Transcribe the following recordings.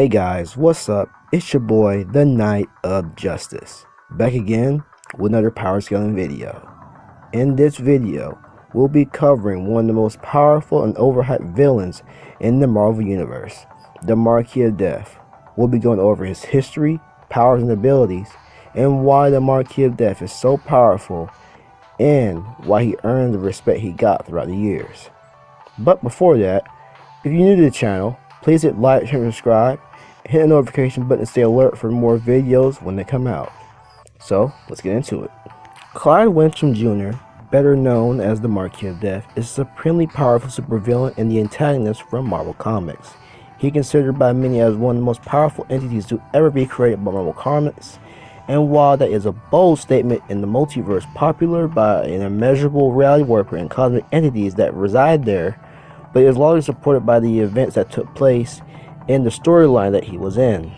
Hey guys, what's up? It's your boy, the Knight of Justice, back again with another power scaling video. In this video, we'll be covering one of the most powerful and overhyped villains in the Marvel Universe, the Marquis of Death. We'll be going over his history, powers and abilities, and why the Marquis of Death is so powerful, and why he earned the respect he got throughout the years. But before that, if you're new to the channel, please hit like, share, and subscribe. Hit the notification button to stay alert for more videos when they come out. So, let's get into it. Clyde Wincham Jr., better known as the Marquis of Death, is a supremely powerful supervillain and the antagonist from Marvel Comics. He is considered by many as one of the most powerful entities to ever be created by Marvel Comics, and while that is a bold statement in the multiverse popular by an immeasurable reality warper and cosmic entities that reside there, but it is largely supported by the events that took place in the storyline that he was in.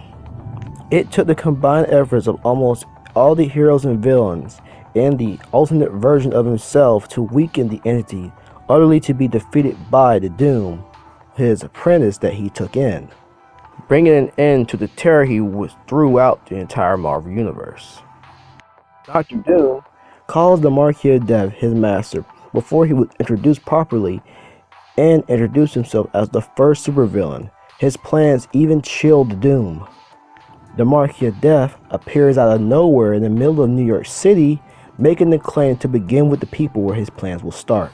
It took the combined efforts of almost all the heroes and villains and the alternate version of himself to weaken the entity, utterly to be defeated by the Doom, his apprentice that he took in, bringing an end to the terror he was throughout the entire Marvel Universe. Dr. Doom calls the Marquis of Death his master before he was introduced properly and introduced himself as the first supervillain. His plans even chilled Doom. The Marquis of Death appears out of nowhere in the middle of New York City, making the claim to begin with the people where his plans will start.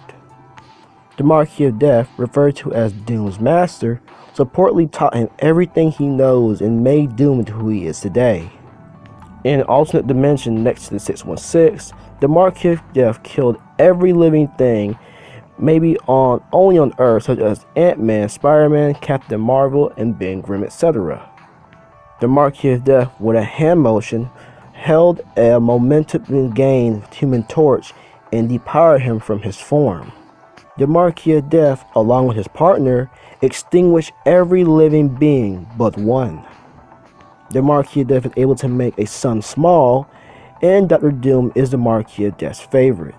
The Marquis of Death, referred to as Doom's master, supposedly taught him everything he knows and made Doom into who he is today. In an alternate dimension next to the 616, the Marquis of Death killed every living thing maybe only on Earth, such as Ant-Man, Spider-Man, Captain Marvel, and Ben Grimm, etc. The Marquis of Death, with a hand motion, held a momentum gained Human Torch and depowered him from his form. The Marquis of Death, along with his partner, extinguished every living being but one. The Marquis of Death is able to make a sun small, and Dr. Doom is the Marquis of Death's favorite.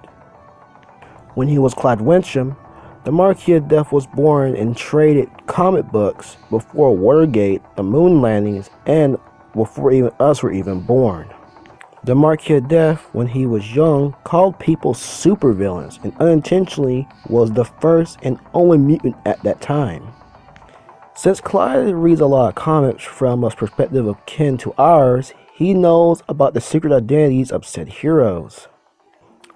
When he was Clyde Wincham, the Marquis of Death was born in traded comic books before Watergate, the moon landings, and before even us were even born. The Marquis of Death, when he was young, called people supervillains and unintentionally was the first and only mutant at that time. Since Clyde reads a lot of comics from a perspective akin to ours, he knows about the secret identities of said heroes.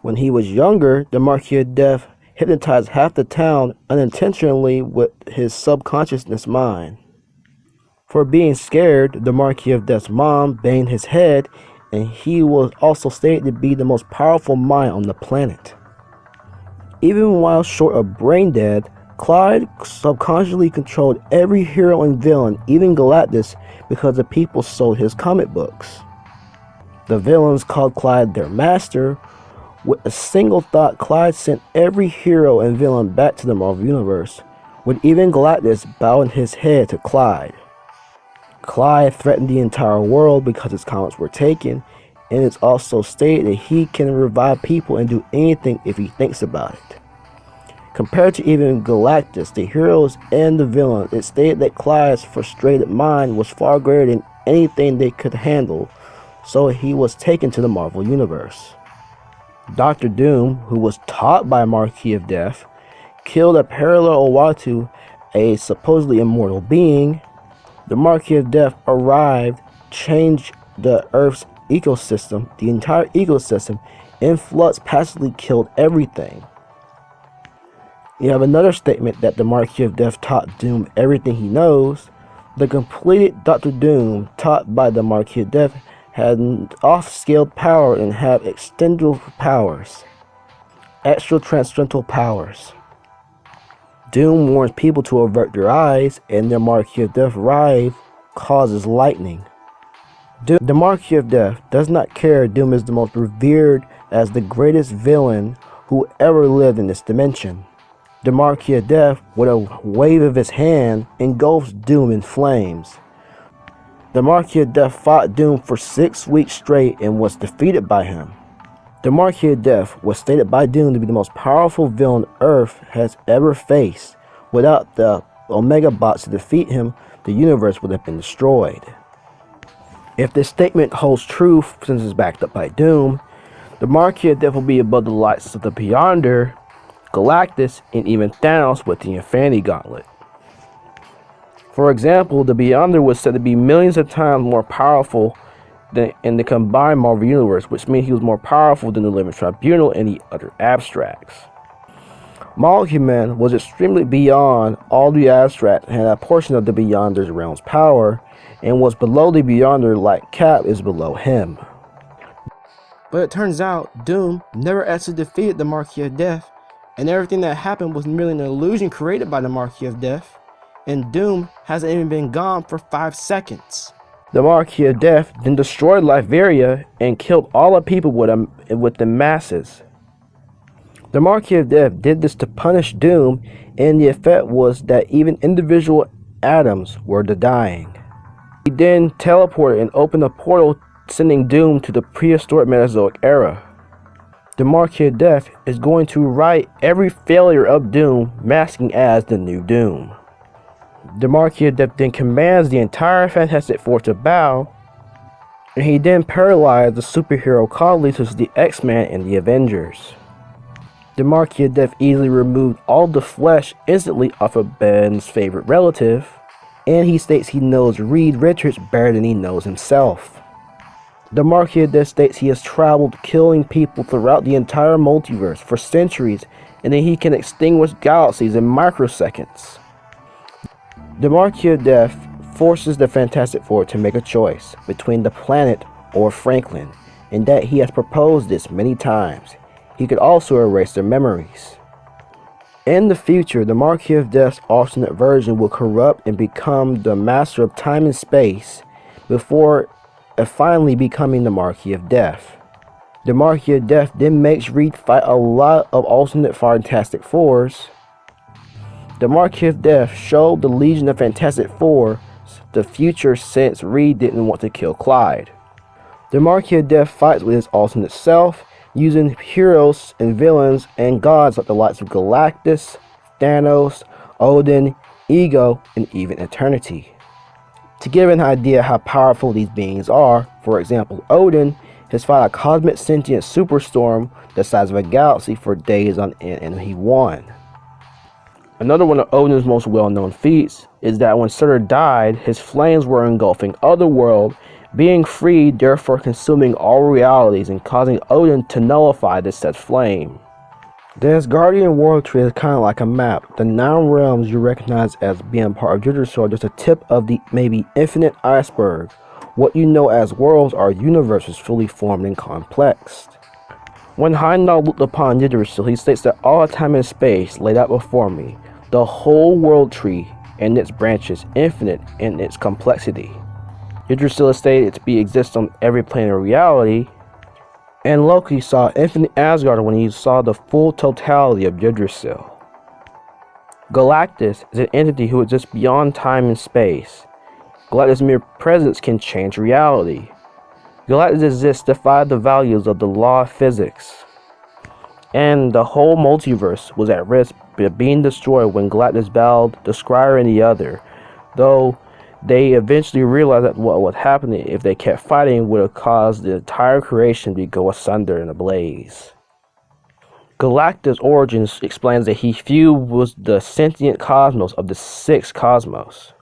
When he was younger, the Marquis of Death hypnotized half the town unintentionally with his subconsciousness mind. For being scared, the Marquis of Death's mom banged his head, and he was also stated to be the most powerful mind on the planet. Even while short of brain dead, Clyde subconsciously controlled every hero and villain, even Galactus, because the people sold his comic books. The villains called Clyde their master. With a single thought, Clyde sent every hero and villain back to the Marvel Universe, with even Galactus bowing his head to Clyde. Clyde threatened the entire world because his comics were taken, and it's also stated that he can revive people and do anything if he thinks about it. Compared to even Galactus, the heroes and the villains, it stated that Clyde's frustrated mind was far greater than anything they could handle, so he was taken to the Marvel Universe. Dr. Doom, who was taught by Marquis of Death, killed a parallel Owatu, a supposedly immortal being. The Marquis of Death arrived, changed the Earth's ecosystem, the entire ecosystem, in flux, passively killed everything. You have another statement that the Marquis of Death taught Doom everything he knows. The completed Dr. Doom, taught by the Marquis of Death, had off-scaled power and have extended powers, extraterrestrial powers. Doom warns people to avert their eyes, and the Marquis of Death arrive causes lightning. The Marquis of Death does not care. Doom is the most revered as the greatest villain who ever lived in this dimension. The Marquis of Death, with a wave of his hand, engulfs Doom in flames. The Marquis of Death fought Doom for 6 weeks straight and was defeated by him. The Marquis of Death was stated by Doom to be the most powerful villain Earth has ever faced. Without the Omega bots to defeat him, the universe would have been destroyed. If this statement holds true, since it's backed up by Doom, the Marquis of Death will be above the likes of the Beyonder, Galactus, and even Thanos with the Infinity Gauntlet. For example, the Beyonder was said to be millions of times more powerful than in the combined Marvel Universe, which means he was more powerful than the Living Tribunal and the other abstracts. Molecule Man was extremely beyond all the abstract and had a portion of the Beyonder's realm's power, and was below the Beyonder like Cap is below him. But it turns out Doom never actually defeated the Marquis of Death, and everything that happened was merely an illusion created by the Marquis of Death, and Doom hasn't even been gone for 5 seconds. The Marquis of Death then destroyed Latveria and killed all the people with the masses. The Marquis of Death did this to punish Doom, and the effect was that even individual atoms were dying. He then teleported and opened a portal, sending Doom to the prehistoric Mesozoic era. The Marquis of Death is going to write every failure of Doom, masking as the new Doom. The Marquis of Death then commands the entire Fantastic Four to bow, and he then paralyzed the superhero colleagues, such as the X-Men and the Avengers. The Marquis of Death easily removed all the flesh instantly off of Ben's favorite relative, and he states he knows Reed Richards better than he knows himself. The Marquis of Death states he has traveled killing people throughout the entire multiverse for centuries, and that he can extinguish galaxies in microseconds. The Marquis of Death forces the Fantastic Four to make a choice between the planet or Franklin, and that he has proposed this many times. He could also erase their memories. In the future, the Marquis of Death's alternate version will corrupt and become the master of time and space before finally becoming the Marquis of Death. The Marquis of Death then makes Reed fight a lot of alternate Fantastic Fours. The Marquis of Death showed the Legion of Fantastic Four the future since Reed didn't want to kill Clyde. The Marquis of Death fights with his alternate self, using heroes and villains and gods like the likes of Galactus, Thanos, Odin, Ego, and even Eternity. To give an idea how powerful these beings are, for example, Odin has fought a cosmic sentient superstorm the size of a galaxy for days on end, and he won. Another one of Odin's most well-known feats is that when Surtur died, his flames were engulfing Otherworld, being freed, therefore consuming all realities and causing Odin to nullify this said flame. The Asgardian world tree is kind of like a map. The 9 realms you recognize as being part of Yggdrasil are just a tip of the maybe infinite iceberg. What you know as worlds are universes fully formed and complex. When Heimdall looked upon Yggdrasil, he states that all time and space laid out before me, the whole world tree and its branches, infinite in its complexity. Yggdrasil is stated to exist on every plane of reality, and Loki saw infinite Asgard when he saw the full totality of Yggdrasil. Galactus is an entity who exists beyond time and space. Galactus' mere presence can change reality. Galactus exists to defy the values of the law of physics. And the whole multiverse was at risk of being destroyed when Galactus battled the Scryer and the other, though they eventually realized that what would happen if they kept fighting would have caused the entire creation to go asunder in a blaze. Galactus' origins explains that he fused the sentient cosmos of the 6 cosmos.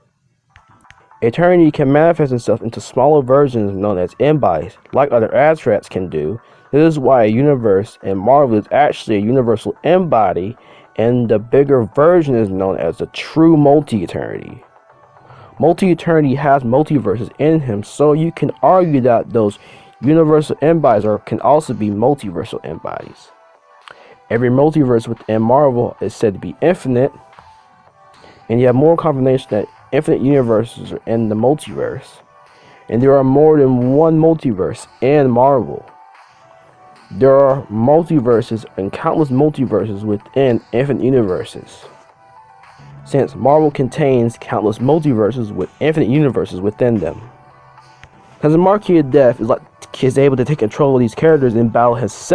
Eternity can manifest itself into smaller versions known as embodies, like other abstracts can do. This is why a universe in Marvel is actually a universal embody, and the bigger version is known as the true multi-eternity. Multi-eternity has multiverses in him, so you can argue that those universal embodies can also be multiversal embodies. Every multiverse within Marvel is said to be infinite, and you have more confirmation that infinite universes are in the multiverse, and there are more than one multiverse in Marvel. There are multiverses and countless multiverses within infinite universes, since Marvel contains countless multiverses with infinite universes within them. Because the Marquis of Death is able to take control of these characters and battle his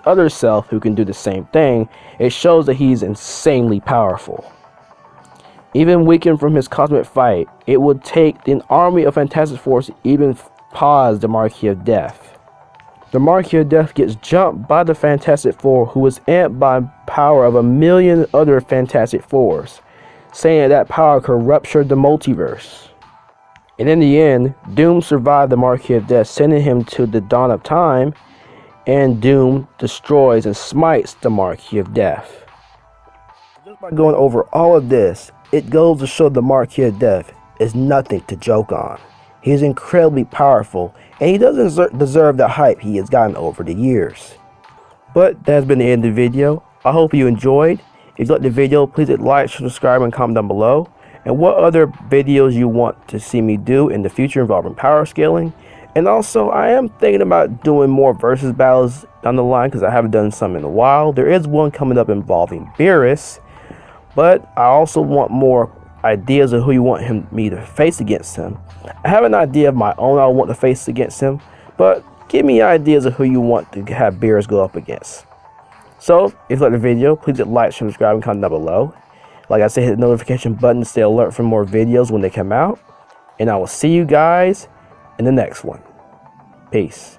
other self, who can do the same thing, it shows that he's insanely powerful. Even weakened from his cosmic fight, it would take an army of Fantastic Fours to even pause the Marquis of Death. The Marquis of Death gets jumped by the Fantastic Four, who was amped by power of 1,000,000 other Fantastic Fours, saying that power could rupture the multiverse. And in the end, Doom survived the Marquis of Death, sending him to the dawn of time, and Doom destroys and smites the Marquis of Death. Just by going over all of this, it goes to show the Marquis of Death is nothing to joke on. He is incredibly powerful, and he doesn't deserve the hype he has gotten over the years. But that has been the end of the video. I hope you enjoyed. If you liked the video, please hit like, subscribe, and comment down below. And what other videos you want to see me do in the future involving power scaling. And also, I am thinking about doing more versus battles down the line because I haven't done some in a while. There is one coming up involving Beerus, but I also want more ideas of who you want me to face against him. I have an idea of my own I want to face against him, but give me ideas of who you want to have Beerus go up against. So, if you like the video, please hit like, subscribe, and comment down below. Like I said, hit the notification button to stay alert for more videos when they come out. And I will see you guys in the next one. Peace.